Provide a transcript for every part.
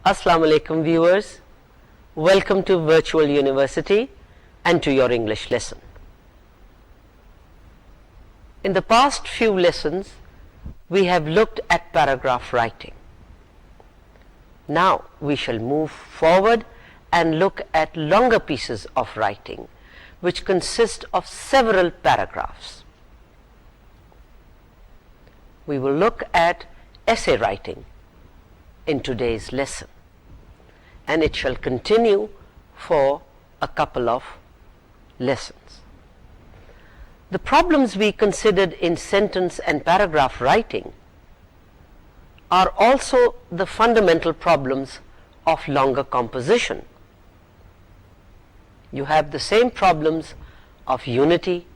Assalamu alaikum viewers, welcome to Virtual University and to your English lesson. In the past few lessons we have looked at paragraph writing. Now we shall move forward and look at longer pieces of writing which consist of several paragraphs. We will look at essay writing in today's lesson, and it shall continue for a couple of lessons. The problems we considered in sentence and paragraph writing are also the fundamental problems of longer composition. You have the same problems of unity,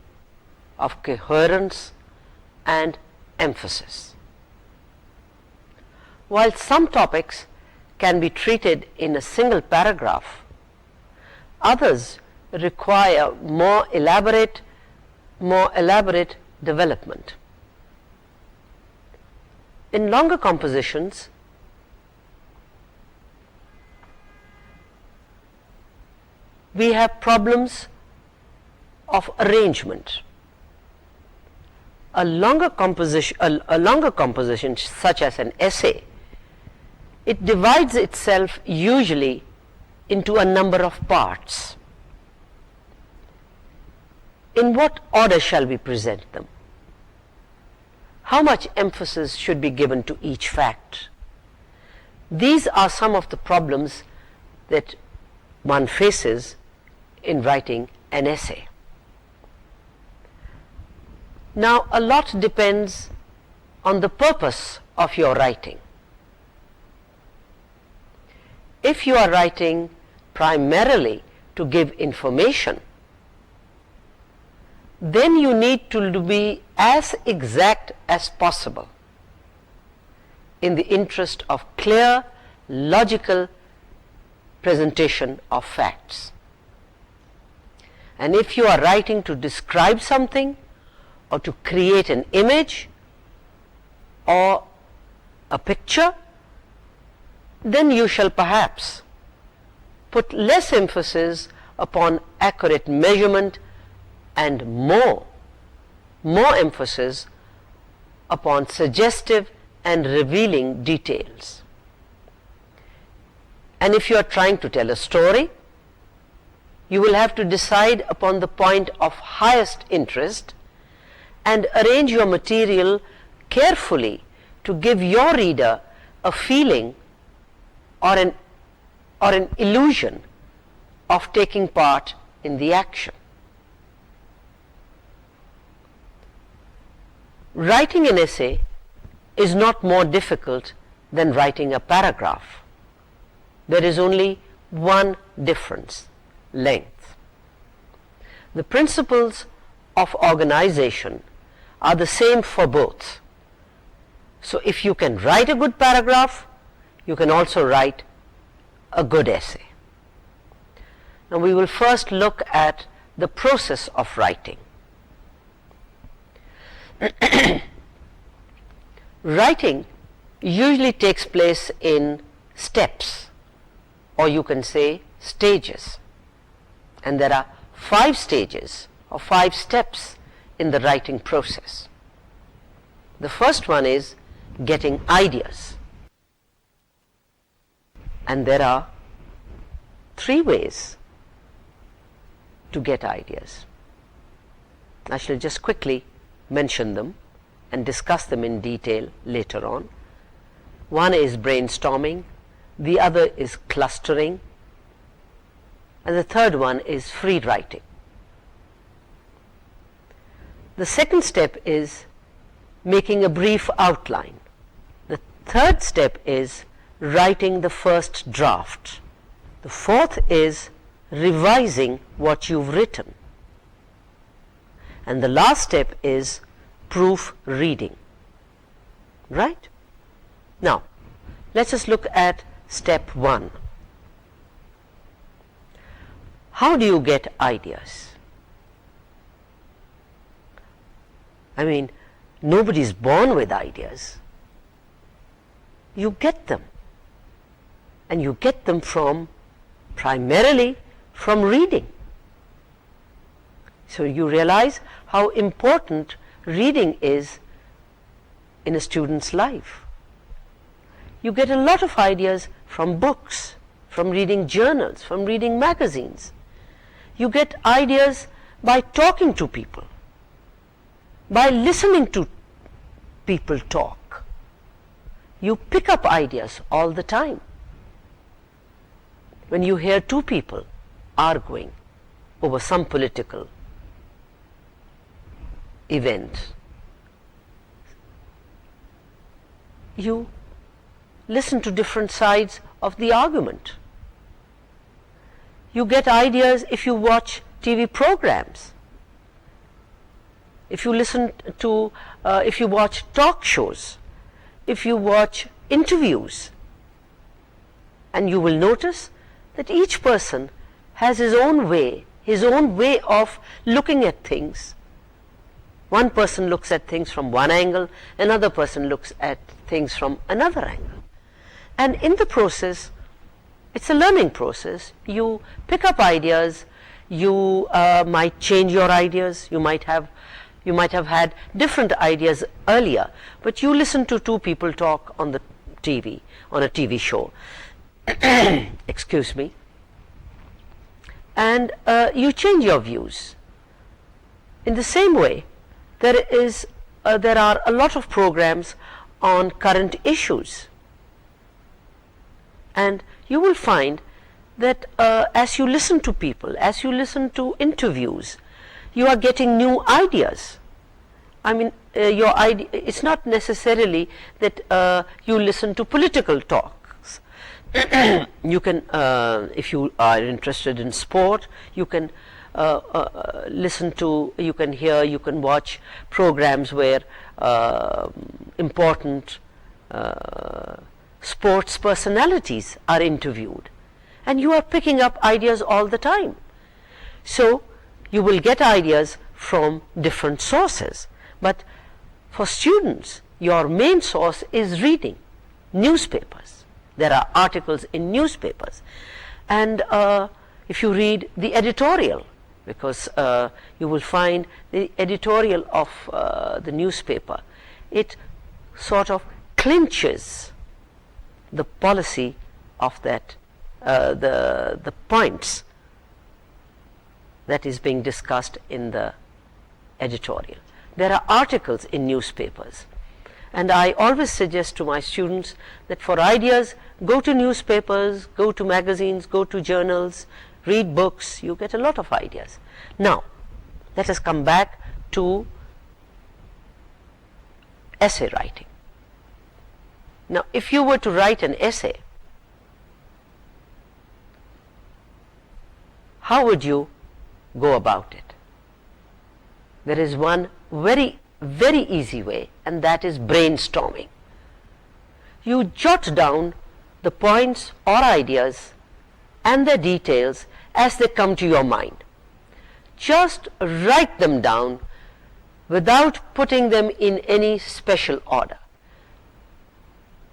of coherence and emphasis. While some topics can be treated in a single paragraph, others require more elaborate development. In longer compositions, we have problems of arrangement. A longer composition such as an essay, it divides itself usually into a number of parts. In what order shall we present them? How much emphasis should be given to each fact? These are some of the problems that one faces in writing an essay. Now, a lot depends on the purpose of your writing. If you are writing primarily to give information, then you need to be as exact as possible in the interest of clear, logical presentation of facts. And if you are writing to describe something or to create an image or a picture, then you shall perhaps put less emphasis upon accurate measurement and more emphasis upon suggestive and revealing details. And if you are trying to tell a story, you will have to decide upon the point of highest interest and arrange your material carefully to give your reader a feeling or an illusion of taking part in the action. Writing an essay is not more difficult than writing a paragraph. There is only one difference: length. The principles of organization are the same for both. So if you can write a good paragraph, you can also write a good essay. Now we will first look at the process of writing. Writing usually takes place in steps, or you can say stages, and there are 5 stages or 5 steps in the writing process. The first one is getting ideas, and there are 3 ways to get ideas. I shall just quickly mention them and discuss them in detail later on. One is brainstorming, the other is clustering, and the third one is free writing. The second step is making a brief outline. The third step is writing the first draft. The fourth is revising what you've written. And the last step is proof reading. Right? Now, let us look at step 1. How do you get ideas? I mean, nobody is born with ideas. You get them. and you get them primarily from reading. So you realize how important reading is in a student's life. You get a lot of ideas from books, from reading journals, from reading magazines. You get ideas by talking to people, by listening to people talk. You pick up ideas all the time. When you hear two people arguing over some political event, you listen to different sides of the argument. You get ideas if you watch TV programs, if you if you watch talk shows, if you watch interviews, and you will notice that each person has his own way of looking at things. One person looks at things from one angle, another person looks at things from another angle. And in the process, it's a learning process. You pick up ideas, you might change your ideas, you might have had different ideas earlier, but you listen to two people talk on the TV, on a TV show, excuse me, and you change your views. In the same way, there are a lot of programs on current issues, and you will find that as you listen to people, as you listen to interviews, you are getting new ideas. I mean, it's not necessarily that you listen to political talks. You can, if you are interested in sport, you can listen to, you can watch programs where important sports personalities are interviewed, and you are picking up ideas all the time. So you will get ideas from different sources, but for students, your main source is reading newspapers. There are articles in newspapers, and if you read the editorial, because you will find the editorial of the newspaper, it sort of clinches the policy of that, the points that is being discussed in the editorial. There are articles in newspapers, and I always suggest to my students that for ideas, go to newspapers, go to magazines, go to journals, read books. You get a lot of ideas. Now, let us come back to essay writing. Now, if you were to write an essay, how would you go about it? There is one very, very easy way, and that is brainstorming. You jot down the points or ideas and their details as they come to your mind. Just write them down without putting them in any special order.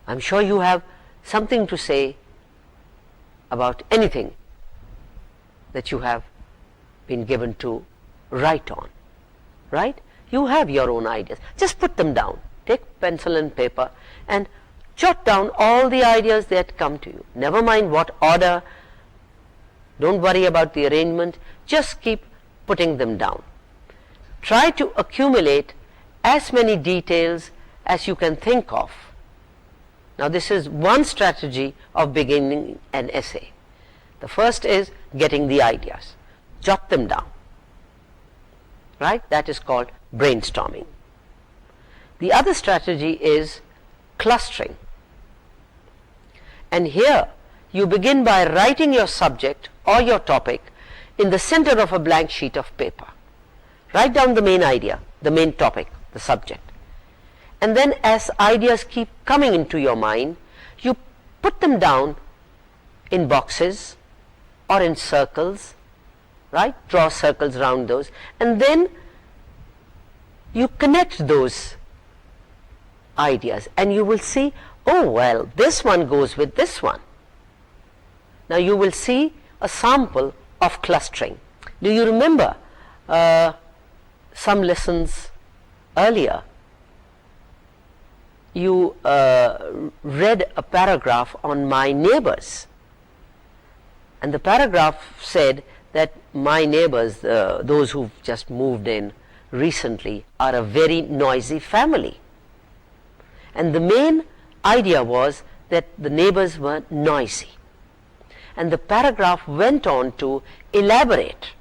I'm sure you have something to say about anything that you have been given to write on, right? You have your own ideas. Just put them down. Take pencil and paper and jot down all the ideas that come to you. Never mind what order. Don't worry about the arrangement. Just keep putting them down. Try to accumulate as many details as you can think of. Now, this is one strategy of beginning an essay. The first is getting the ideas. Jot them down. Right? That is called brainstorming. The other strategy is clustering. And here you begin by writing your subject or your topic in the center of a blank sheet of paper. Write down the main idea, the main topic, the subject. And then as ideas keep coming into your mind, you put them down in boxes or in circles, right? Draw circles around those, and then you connect those ideas, and you will see, oh well, this one goes with this one. Now you will see a sample of clustering. Do you remember some lessons earlier? You read a paragraph on my neighbors, and the paragraph said that my neighbors, those who've just moved in recently, are a very noisy family. And the main idea was that the neighbors were noisy. And the paragraph went on to elaborate.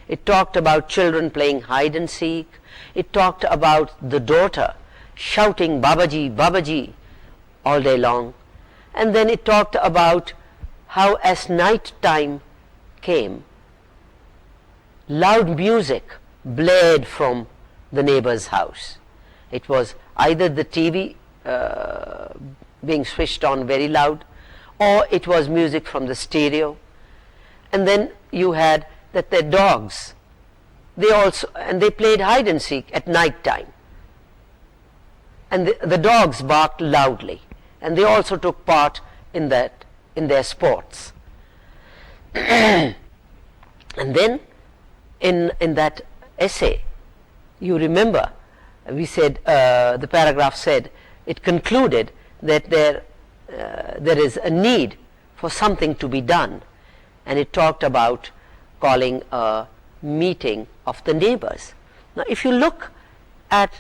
It talked about children playing hide and seek. It talked about the daughter shouting Babaji, Babaji all day long. And then it talked about how as night time came, loud music blared from the neighbor's house. It was either the TV being switched on very loud, or it was music from the stereo. And then you had that their dogs, they played hide and seek at night time, and the dogs barked loudly, and they also took part in their sports. And then in that essay, you remember, we said, the paragraph said, it concluded that there is a need for something to be done, and it talked about calling a meeting of the neighbors. Now if you look at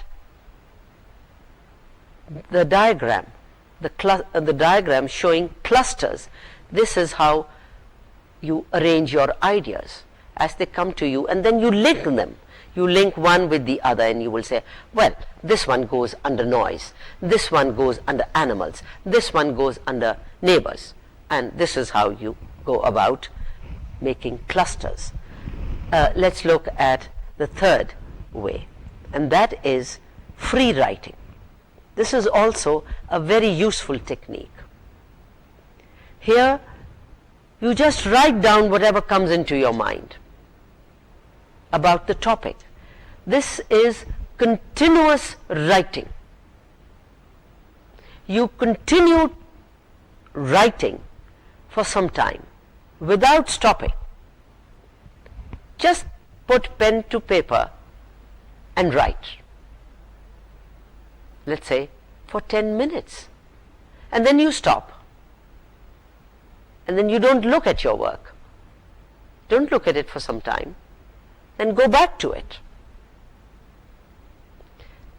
the diagram, the diagram showing clusters, this is how you arrange your ideas as they come to you, and then you link them. You link one with the other, and you will say, well, this one goes under noise, this one goes under animals, this one goes under neighbors, and this is how you go about making clusters. Let's look at the third way, and that is free writing. This is also a very useful technique. Here you just write down whatever comes into your mind about the topic. This is continuous writing. You continue writing for some time without stopping. Just put pen to paper and write, let's say for 10 minutes, and then you stop, and then you don't look at your work, don't look at it for some time, then go back to it.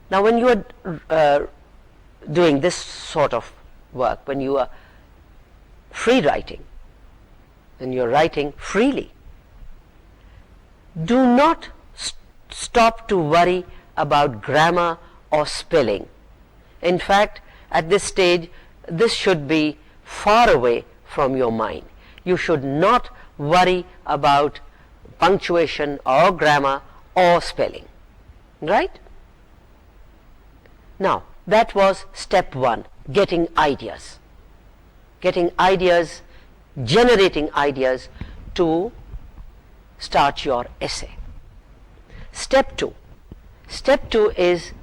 Now when you are doing this sort of work, when you are free writing, when you are writing freely, do not stop to worry about grammar or spelling. In fact, at this stage, this should be far away from your mind. You should not worry about punctuation or grammar or spelling, right? Now that was step one, getting ideas, generating ideas to start your essay. Step two is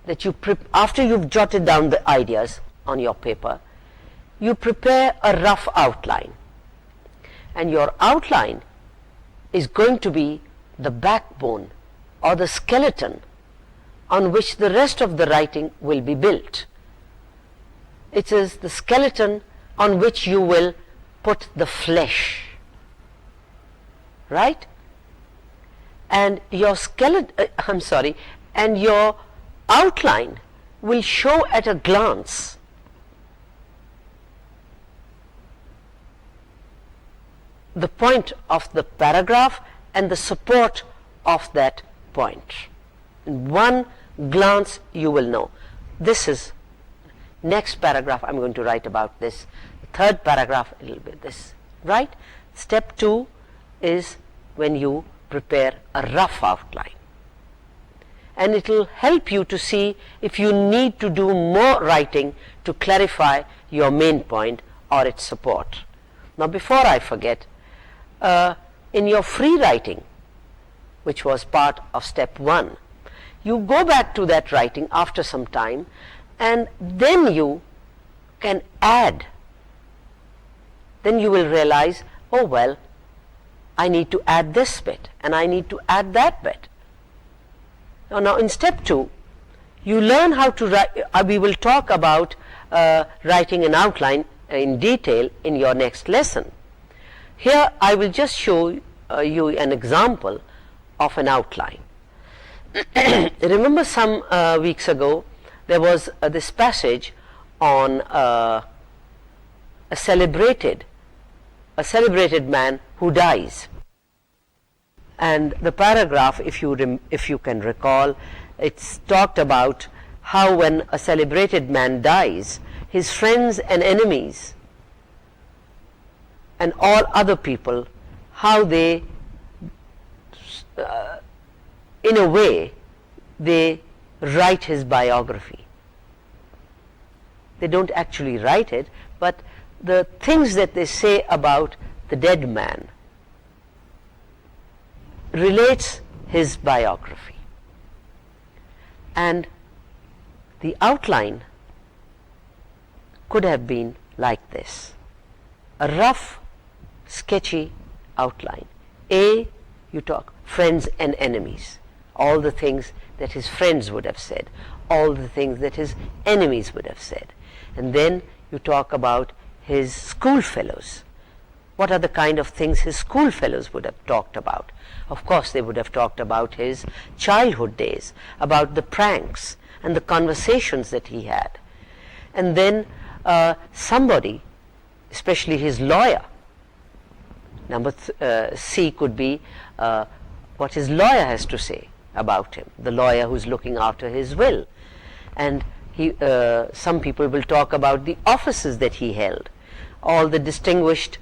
that after you've jotted down the ideas on your paper, you prepare a rough outline, and your outline is going to be the backbone or the skeleton on which the rest of the writing will be built. It is the skeleton on which you will put the flesh, right? And your and your outline will show at a glance the point of the paragraph and the support of that point. In one glance you will know. This is next paragraph I'm going to write about this. The third paragraph it will be this, right? Step two is when you prepare a rough outline, and it will help you to see if you need to do more writing to clarify your main point or its support. Now before I forget, in your free writing, which was part of step one, you go back to that writing after some time, and then you can add then you will realize, oh well, I need to add this bit and I need to add that bit. Now in step 2, you learn how to write. We will talk about writing an outline in detail in your next lesson. Here I will just show you an example of an outline. Remember some weeks ago there was this passage on a celebrated man who dies, and the paragraph, if you can recall, it's talked about how when a celebrated man dies, his friends and enemies and all other people, how they in a way they write his biography. They don't actually write it, but the things that they say about the dead man relates his biography. And the outline could have been like this, a rough, sketchy outline. A, you talk friends and enemies, all the things that his friends would have said, all the things that his enemies would have said. And then you talk about his schoolfellows. What are the kind of things his schoolfellows would have talked about? Of course, they would have talked about his childhood days, about the pranks and the conversations that he had. And then somebody, especially his lawyer, number C could be what his lawyer has to say about him, the lawyer who's looking after his will. And some people will talk about the offices that he held, all the distinguished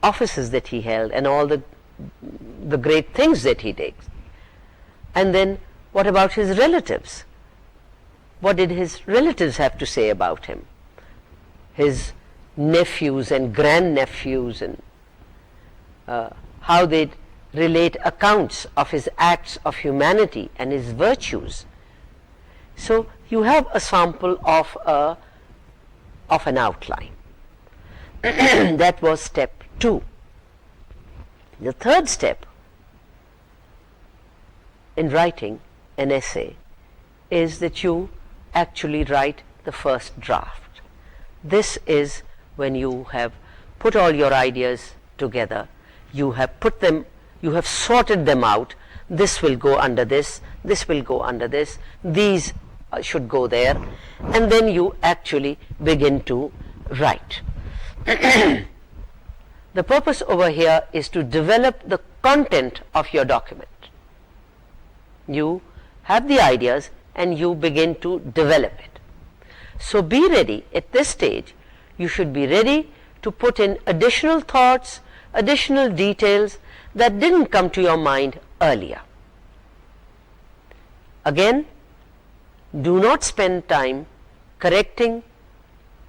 offices that he held, and all the great things that he did. And then what about his relatives? What did his relatives have to say about him? His nephews and grandnephews, and how they relate accounts of his acts of humanity and his virtues. So you have a sample of an outline. That was step 2. The third step in writing an essay is that you actually write the first draft. This is when you have put all your ideas together, you have sorted them out. This will go under this, this will go under this, these should go there, and then you actually begin to write. The purpose over here is to develop the content of your document. You have the ideas and you begin to develop it. So be ready at this stage. You should be ready to put in additional thoughts, additional details that didn't come to your mind earlier. Again, do not spend time correcting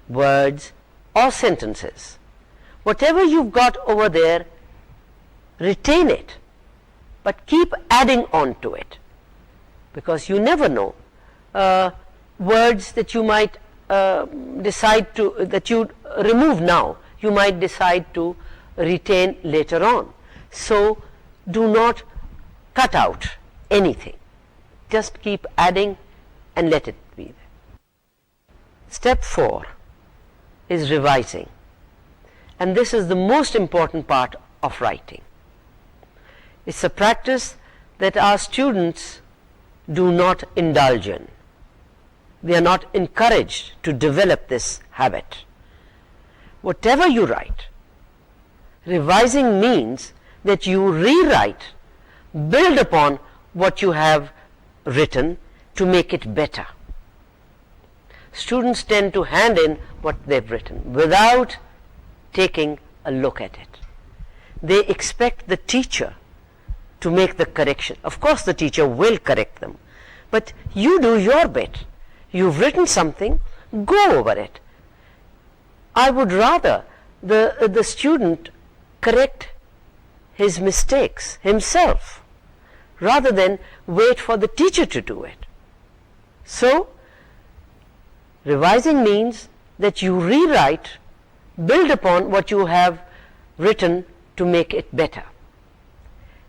words or sentences. Whatever you've got over there, retain it, but keep adding on to it, because you never know words that you might decide to, that you remove now, you might decide to retain later on. So do not cut out anything, just keep adding and let it be there. Step 4 is revising, and this is the most important part of writing. It's a practice that our students do not indulge in. They are not encouraged to develop this habit. Whatever you write, revising means that you rewrite, build upon what you have written to make it better. Students tend to hand in what they've written without taking a look at it. They expect the teacher to make the correction. Of course the teacher will correct them, but you do your bit. You've written something, go over it. I would rather the student correct his mistakes himself rather than wait for the teacher to do it. So revising means that you rewrite, build upon what you have written to make it better.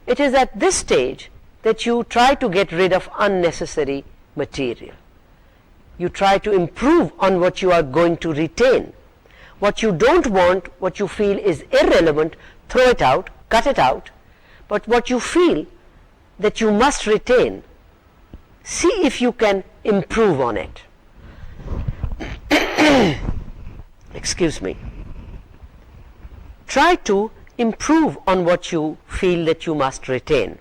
It is at this stage that you try to get rid of unnecessary material. You try to improve on what you are going to retain. What you don't want, what you feel is irrelevant, throw it out, cut it out. But what you feel that you must retain, see if you can improve on it. Excuse me. Try to improve on what you feel that you must retain.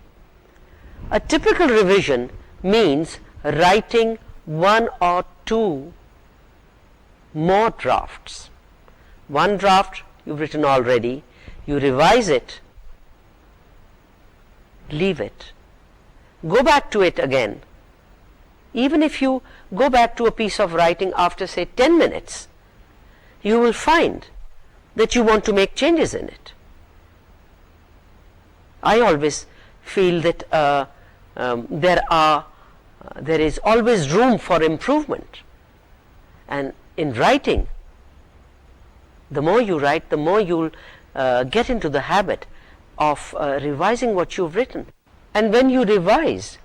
A typical revision means writing 1 or 2 more drafts. One draft you've written already, you revise it, leave it, go back to it again. Even if you go back to a piece of writing after say 10 minutes, you will find that you want to make changes in it. I always feel that there is always room for improvement, and in writing, the more you write, the more you'll get into the habit of revising what you've written. And when you revise,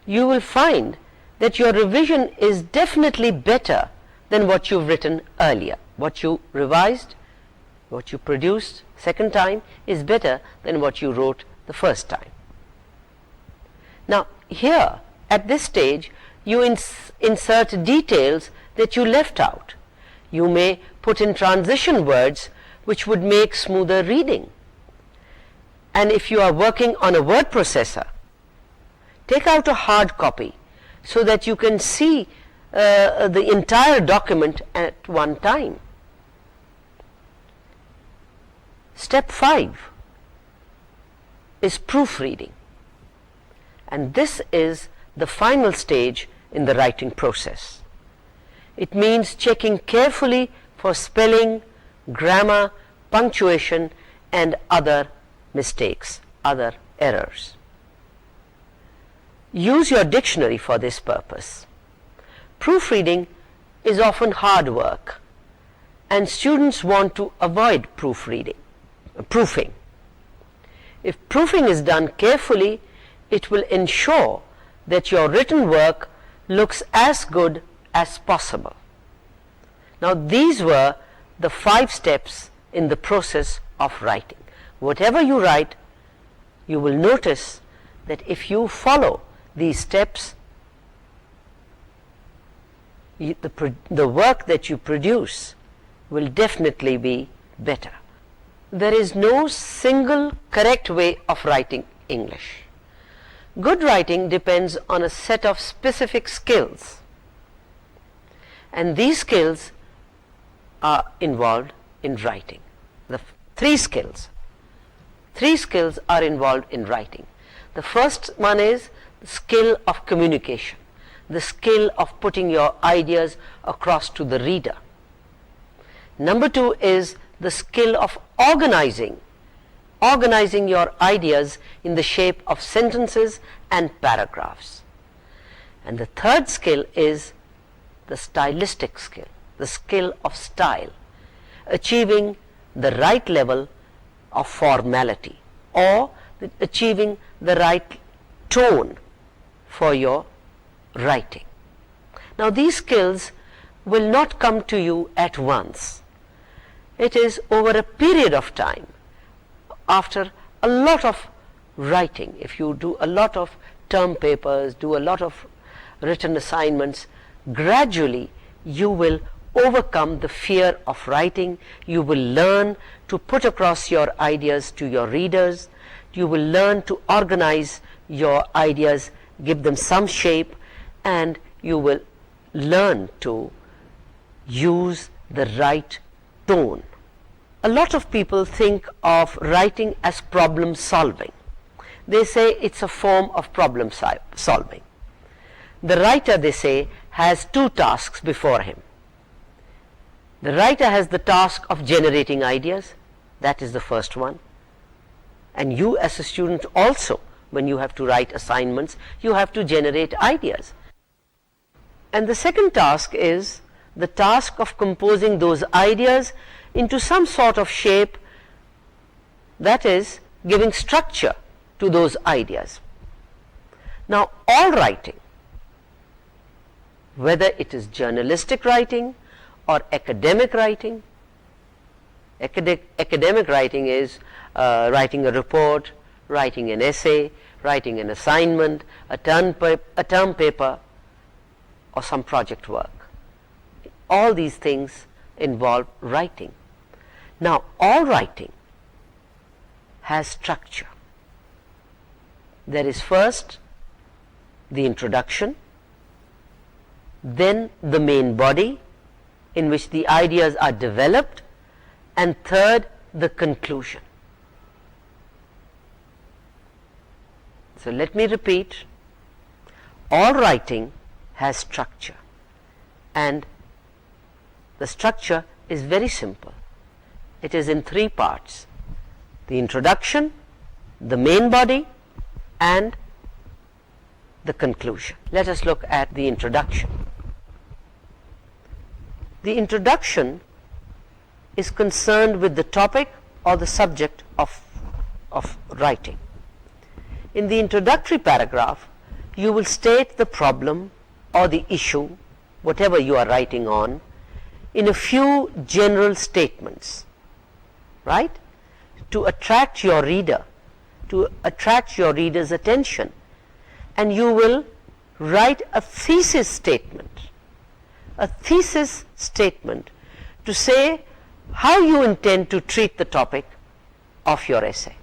you will find that your revision is definitely better than what you've written earlier. What you revised, what you produced second time is better than what you wrote the first time. Now here at this stage you insert details that you left out. You may put in transition words which would make smoother reading. And if you are working on a word processor, take out a hard copy so that you can see the entire document at one time. Step 5 is proofreading, and this is the final stage in the writing process. It means checking carefully for spelling, grammar, punctuation and other mistakes, other errors. Use your dictionary for this purpose. Proofreading is often hard work, and students want to avoid proofing. If proofing is done carefully, it will ensure that your written work looks as good as possible. Now these were the 5 steps in the process of writing. Whatever you write, you will notice that if you follow these steps, the work that you produce will definitely be better. There is no single correct way of writing English. Good writing depends on a set of specific skills, and these skills are involved in writing. The 3 skills are involved in writing. The first one is the skill of communication, the skill of putting your ideas across to the reader. Number 2 is the skill of organizing your ideas in the shape of sentences and paragraphs. And the third skill is the stylistic skill, the skill of style, achieving the right level of formality or achieving the right tone for your writing. Now these skills will not come to you at once. It is over a period of time, after a lot of writing. If you do a lot of term papers, do a lot of written assignments, gradually you will overcome the fear of writing. You will learn to put across your ideas to your readers. You will learn to organize your ideas, give them some shape, and you will learn to use the right tone. A lot of people think of writing as problem solving. They say it's a form of problem solving. The writer, they say, has 2 tasks before him. The writer has the task of generating ideas. That is the first one. And you as a student also, when you have to write assignments, you have to generate ideas. And the second task is the task of composing those ideas into some sort of shape, that is, giving structure to those ideas. Now, all writing, whether it is journalistic writing or academic writing, academic writing is writing a report, writing an essay, writing an assignment, a term paper, or some project work. All these things involve writing. Now, all writing has structure. There is first the introduction, then the main body in which the ideas are developed, and third, the conclusion. So let me repeat, all writing has structure, and the structure is very simple. It is in three parts: the introduction, the main body, and the conclusion. Let us look at the introduction. The introduction is concerned with the topic or the subject of writing. In the introductory paragraph, you will state the problem or the issue, whatever you are writing on, in a few general statements, right? To attract your reader, to attract your reader's attention, and you will write a thesis statement to say how you intend to treat the topic of your essay.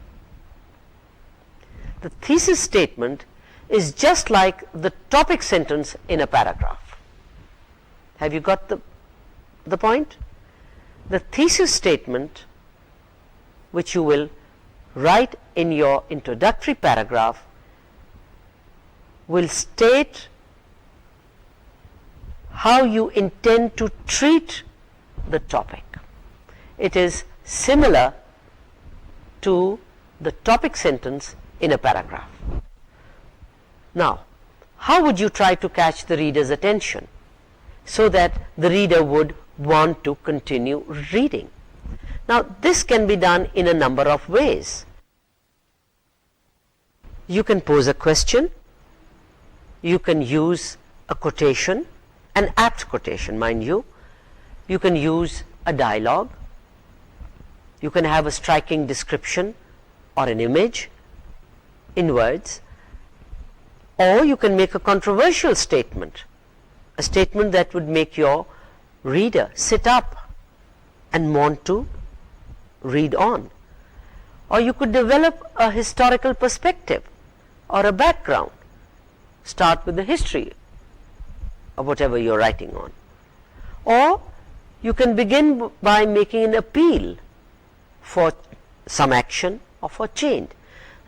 The thesis statement is just like the topic sentence in a paragraph. Have you got the point? The thesis statement, which you will write in your introductory paragraph, will state how you intend to treat the topic. It is similar to the topic sentence in a paragraph. Now, how would you try to catch the reader's attention so that the reader would want to continue reading? Now, this can be done in a number of ways. You can pose a question, you can use a quotation, an apt quotation, mind you. You can use a dialogue, you can have a striking description or an image in words, or you can make a controversial statement, a statement that would make your reader sit up and want to read on. Or you could develop a historical perspective or a background, start with the history of whatever you're writing on. Or you can begin by making an appeal for some action or for change.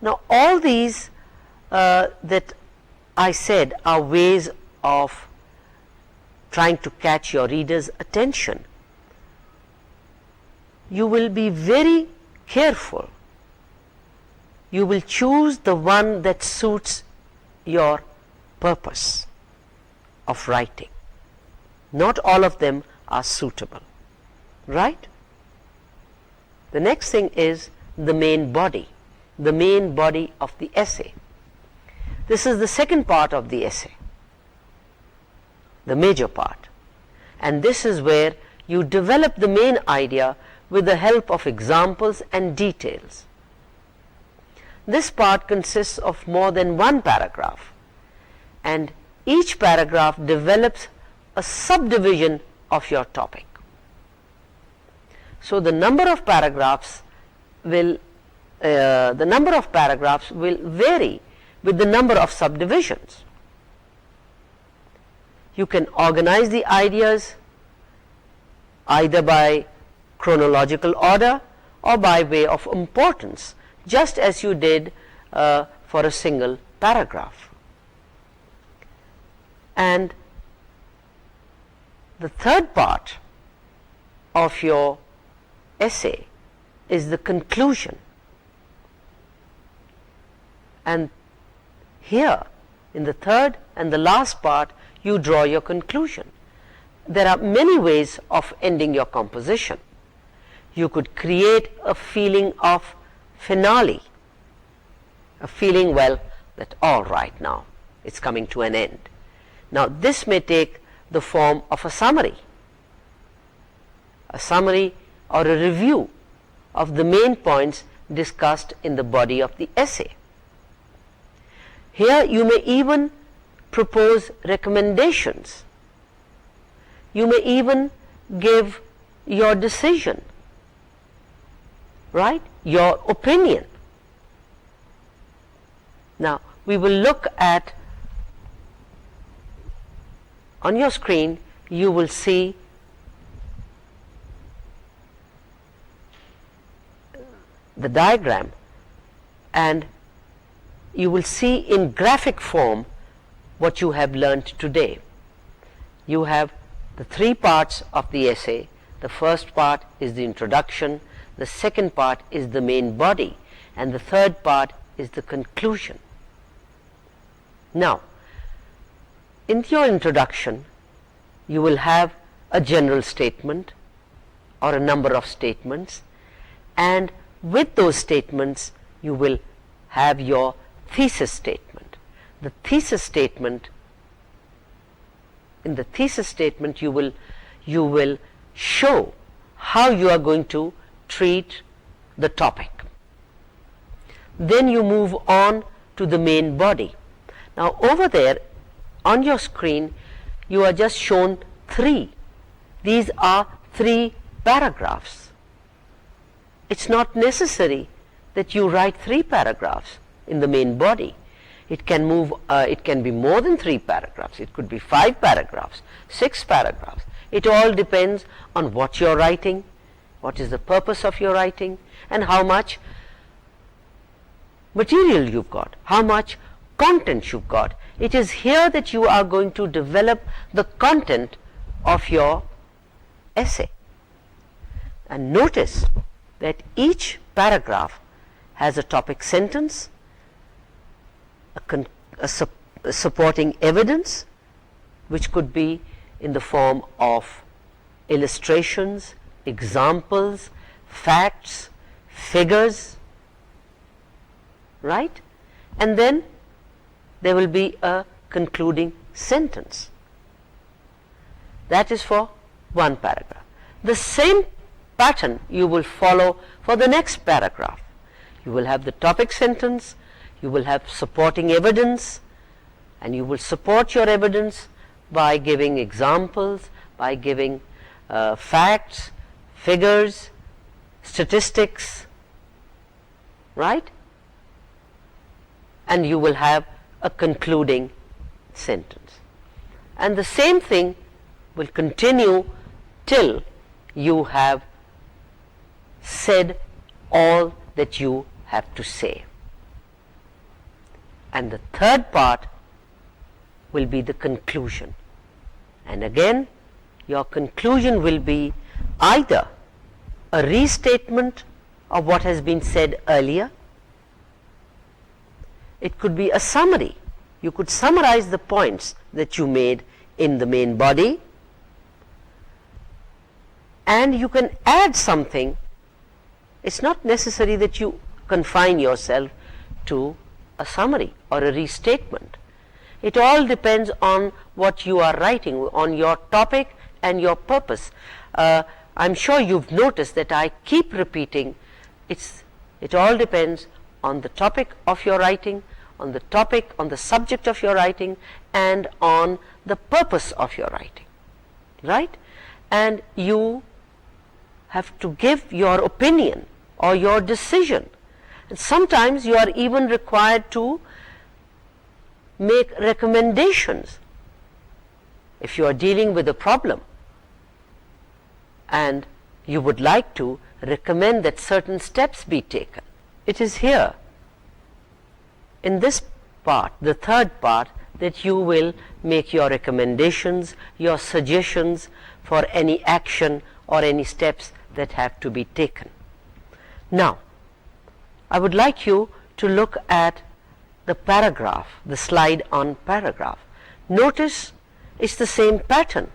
Now, all these that I said are ways of trying to catch your reader's attention. You will be very careful. You will choose the one that suits your purpose of writing. Not all of them are suitable, right? The next thing is the main body of the essay. This is the second part of the essay, the major part, and this is where you develop the main idea with the help of examples and details. This part consists of more than one paragraph, and each paragraph develops a subdivision of your topic. So the number of paragraphs will vary with the number of subdivisions. You can organize the ideas either by chronological order or by way of importance, just as you did for a single paragraph. And the third part of your essay is the conclusion. And here, in the third and the last part, you draw your conclusion. there are many ways of ending your composition. You could create a feeling of finale, a feeling, well, that all right, now it's coming to an end. Now this may take the form of a summary or a review of the main points discussed in the body of the essay. Here you may even propose recommendations. You may even give your decision, right? Your opinion. Now we will look at, on your screen you will see the diagram, and you will see in graphic form what you have learnt today. You have the three parts of the essay. The first part is the introduction, the second part is the main body, and the third part is the conclusion. Now, in your introduction, you will have a general statement or a number of statements, and with those statements you will have your thesis statement. The thesis statement, in the thesis statement you will show how you are going to treat the topic. Then you move on to the main body. Now over there on your screen you are just shown three. These are three paragraphs. It's not necessary that you write 3 paragraphs in the main body. It can be more than 3 paragraphs. It could be 5 paragraphs, 6 paragraphs. It all depends on what you're writing, what is the purpose of your writing, and how much material you've got, how much content you've got. It is here that you are going to develop the content of your essay. And notice that each paragraph has a topic sentence, a supporting evidence, which could be in the form of illustrations, examples, facts, figures, right? And then there will be a concluding sentence. That is for one paragraph. The same pattern you will follow for the next paragraph. You will have the topic sentence, you will have supporting evidence, and you will support your evidence by giving examples, by giving facts, figures, statistics, right? And you will have a concluding sentence. And the same thing will continue till you have said all that you have to say. And the third part will be the conclusion. And again, your conclusion will be either a restatement of what has been said earlier. It could be a summary. You could summarize the points that you made in the main body, and you can add something. It's not necessary that you confine yourself to a summary or a restatement. It all depends on what you are writing, on your topic and your purpose. I'm sure you've noticed that I keep repeating, it all depends on the topic of your writing, on the subject of your writing, and on the purpose of your writing, right? And you have to give your opinion or your decision. And sometimes you are even required to make recommendations if you are dealing with a problem and you would like to recommend that certain steps be taken. It is here in this part, the third part, that you will make your recommendations, your suggestions for any action or any steps that have to be taken. Now, I would like you to look at the paragraph, the slide on paragraph. Notice it's the same pattern.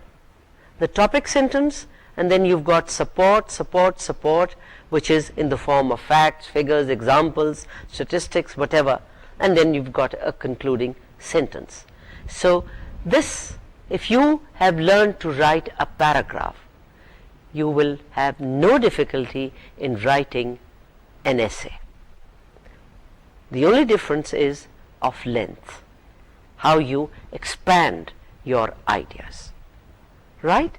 the topic sentence, and then you've got support, support, support, which is in the form of facts, figures, examples, statistics, whatever, and then you've got a concluding sentence. So this, if you have learned to write a paragraph, you will have no difficulty in writing an essay. The only difference is of length, how you expand your ideas. Right?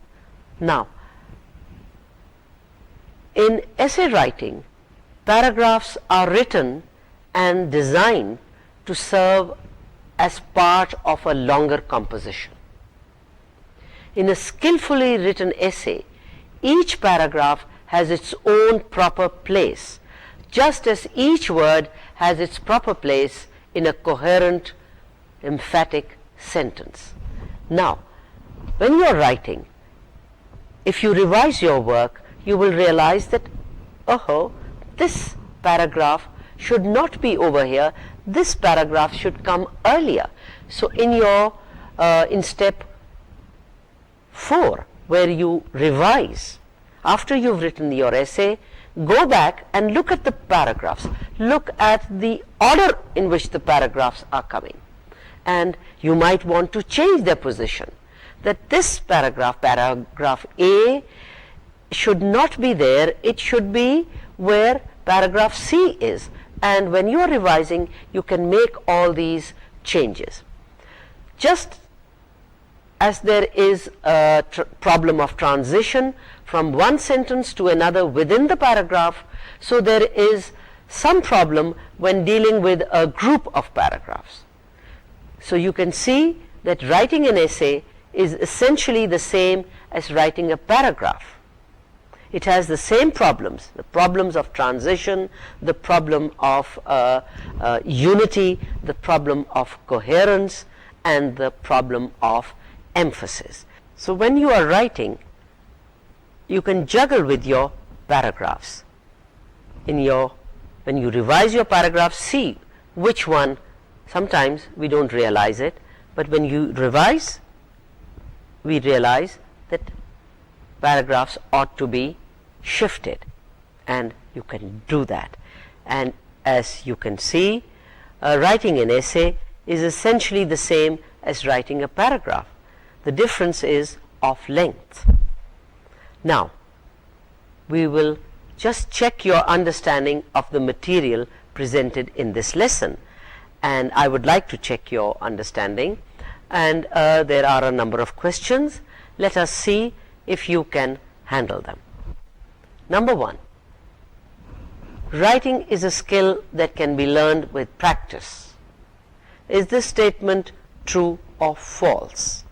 Now, in essay writing, paragraphs are written and designed to serve as part of a longer composition. In a skillfully written essay, each paragraph has its own proper place, just as each word has its proper place in a coherent, emphatic sentence. Now, when you are writing, if you revise your work, you will realize that, oh, this paragraph should not be over here, this paragraph should come earlier. So in your in step 4, where you revise, after you've written your essay, go back and look at the paragraphs, look at the order in which the paragraphs are coming, and you might want to change their position, that this paragraph, paragraph A, should not be there, it should be where paragraph C is, and when you are revising you can make all these changes. Just as there is a problem of transition from one sentence to another within the paragraph, so there is some problem when dealing with a group of paragraphs. So you can see that writing an essay is essentially the same as writing a paragraph. It has the same problems, the problems of transition, the problem of unity, the problem of coherence, and the problem of emphasis. So when you are writing, you can juggle with your paragraphs. When you revise your paragraph, see which one, sometimes we don't realize it, but when you revise, we realize that paragraphs ought to be shifted, and you can do that. And as you can see, writing an essay is essentially the same as writing a paragraph. The difference is of length. Now, we will just check your understanding of the material presented in this lesson, and I would like to check your understanding, and there are a number of questions. Let us see if you can handle them. Number 1, writing is a skill that can be learned with practice. Is this statement true or false?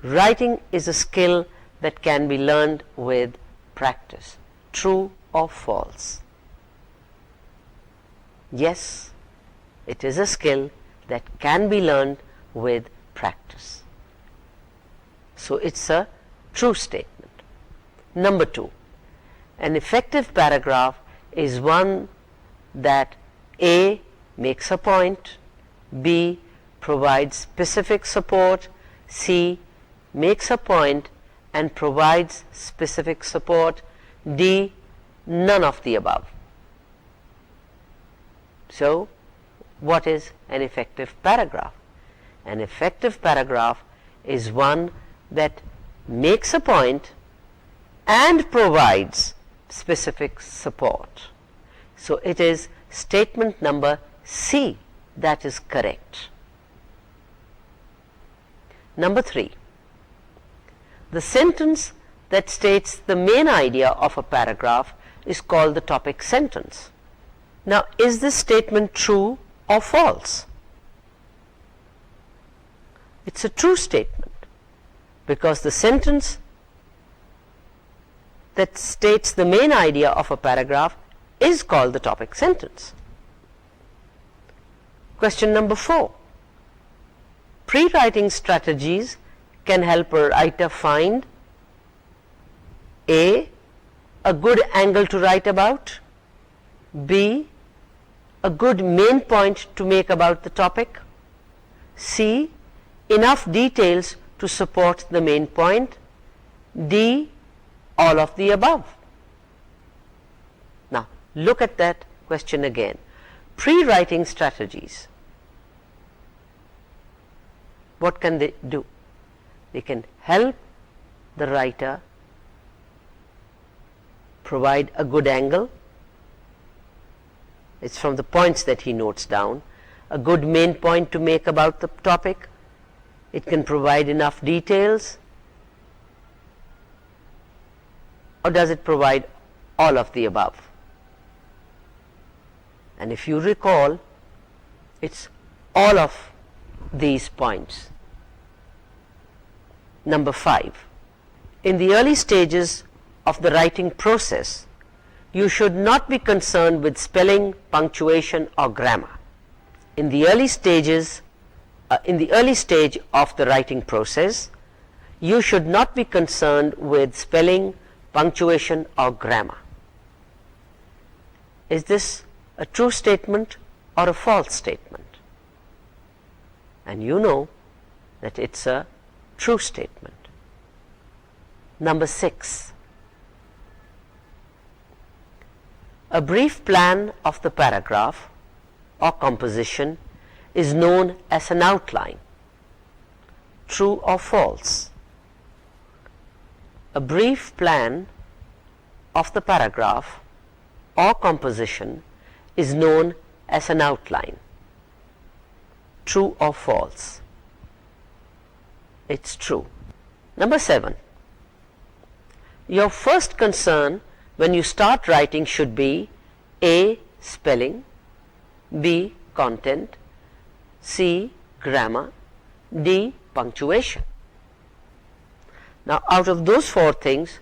Writing is a skill that can be learned with practice. True or false? Yes, it is a skill that can be learned with practice. So it's a true statement. Number 2, an effective paragraph is one that A, makes a point, B, provides specific support, C, makes a point and provides specific support, D, none of the above. So what is an effective paragraph? An effective paragraph is one that makes a point and provides specific support. So it is statement number C that is correct. Number 3, the sentence that states the main idea of a paragraph is called the topic sentence. Now, is this statement true or false? It's a true statement, because the sentence that states the main idea of a paragraph is called the topic sentence. Question number 4, pre-writing strategies can help a writer find A, a good angle to write about, B, a good main point to make about the topic, C, enough details to support the main point, D, all of the above. Now look at that question again. Pre-writing strategies. What can they do? They can help the writer provide a good angle. It's from the points that he notes down. A good main point to make about the topic. It can provide enough details. Or does it provide all of the above? And if you recall, it's all of these points. Number 5. In the early stages of the writing process, you should not be concerned with spelling, punctuation or grammar. In the early stage of the writing process, you should not be concerned with spelling, punctuation or grammar. Is this a true statement or a false statement? And you know that it's a true statement. Number 6. A brief plan of the paragraph or composition is known as an outline. True or false? A brief plan of the paragraph or composition is known as an outline. True or false? It's true. Number 7. Your first concern when you start writing should be A. Spelling, B. Content, C. Grammar, D. Punctuation. Now out of those 4 things,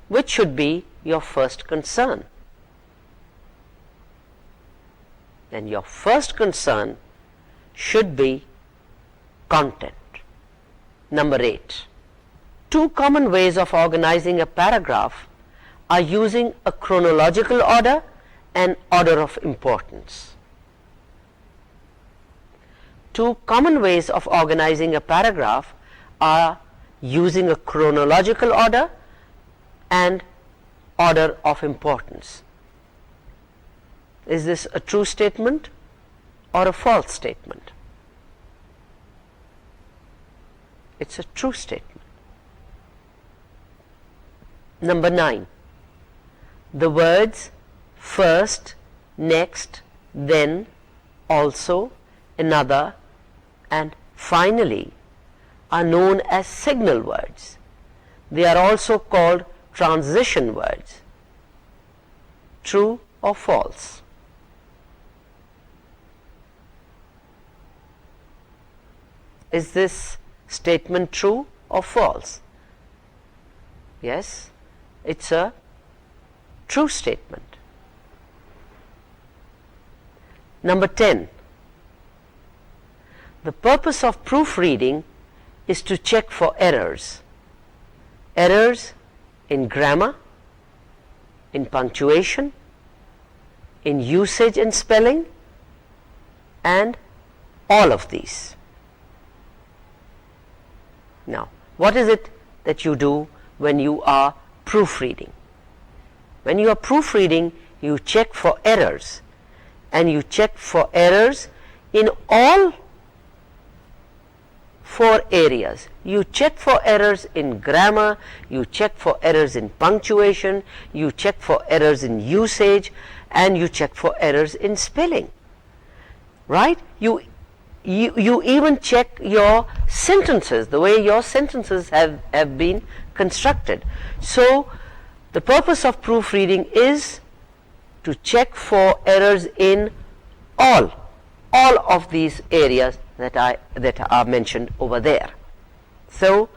which should be your first concern? Then your first concern should be content. Number 8. 2 common ways of organizing a paragraph are using a chronological order and order of importance. 2 common ways of organizing a paragraph are using a chronological order and order of importance. Is this a true statement or a false statement? It's a true statement. Number 9. The words first, next, then, also, another and finally are known as signal words. They are also called transition words. True or false? Is this statement true or false? Yes, it's a true statement. Number 10. The purpose of proofreading is to check for errors. Errors in grammar, in punctuation, in usage and spelling, and all of these. Now, what is it that you do when you are proofreading? When you are proofreading, you check for errors, and you check for errors in all 4 areas. You check for errors in grammar, you check for errors in punctuation, you check for errors in usage, and you check for errors in spelling. Right? You even check your sentences, the way your sentences have been constructed. So the purpose of proofreading is to check for errors in all of these areas that are mentioned over there. So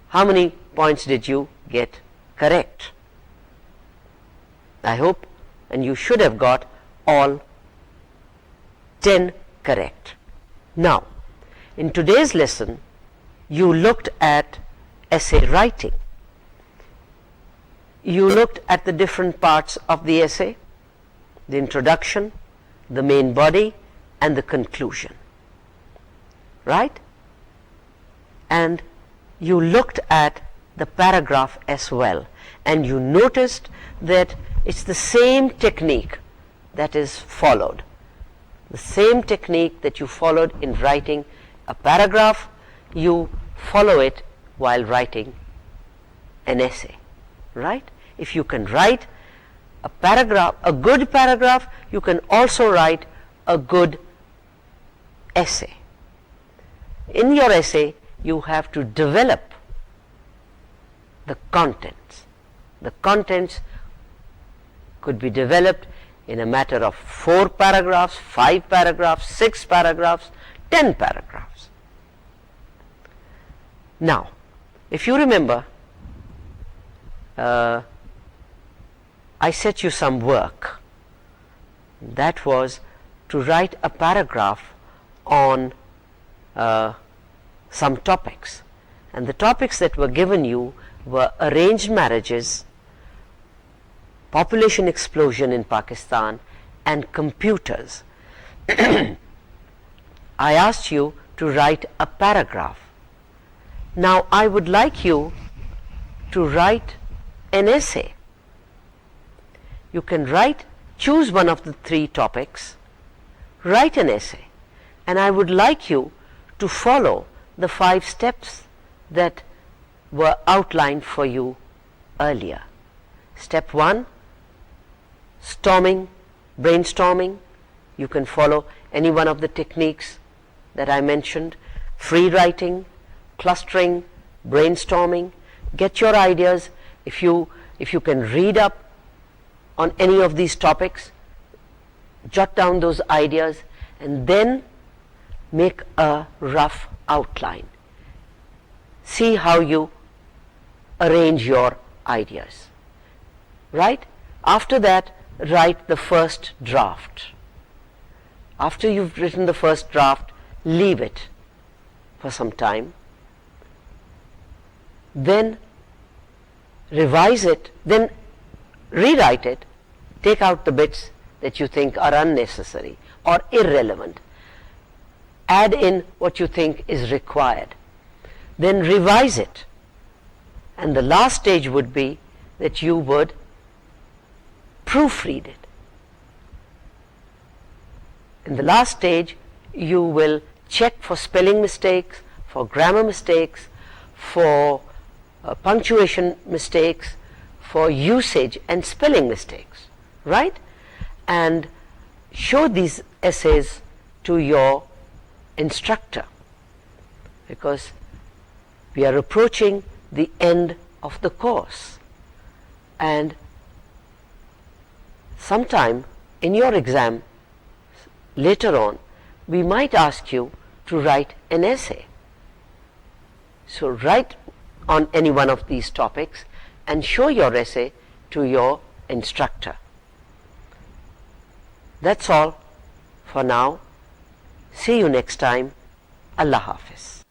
how many points did you get correct? I hope, and you should have got all 10 correct. Now, in today's lesson, you looked at essay writing. You looked at the different parts of the essay, the introduction, the main body, and the conclusion. Right? And you looked at the paragraph as well, and you noticed that it's the same technique that is followed, the same technique that you followed in writing a paragraph, you follow it while writing an essay, right? If you can write a paragraph, a good paragraph, you can also write a good essay. In your essay, you have to develop the contents. The contents could be developed in a matter of 4 paragraphs, 5 paragraphs, 6 paragraphs, 10 paragraphs. Now, if you remember, I set you some work. That was to write a paragraph on some topics, and the topics that were given you were arranged marriages, population explosion in Pakistan, and computers. I asked you to write a paragraph. Now I would like you to write an essay. You can choose one of the 3 topics, write an essay, and I would like you to follow the 5 steps that were outlined for you earlier. Step 1, brainstorming. You can follow any one of the techniques that I mentioned: free writing, clustering, brainstorming. Get your ideas. If you can read up on any of these topics, jot down those ideas and then make a rough outline. See how you arrange your ideas, right? After that, write the first draft. After you've written the first draft, leave it for some time, then revise it, then rewrite it, take out the bits that you think are unnecessary or irrelevant, add in what you think is required, then revise it, and the last stage would be that you would proofread it. In the last stage, you will check for spelling mistakes, for grammar mistakes, for punctuation mistakes, for usage and spelling mistakes, right? And show these essays to your instructor, because we are approaching the end of the course, and sometime in your exam later on we might ask you to write an essay. So write on any one of these topics and show your essay to your instructor. That's all for now. See you next time. Allah Hafiz.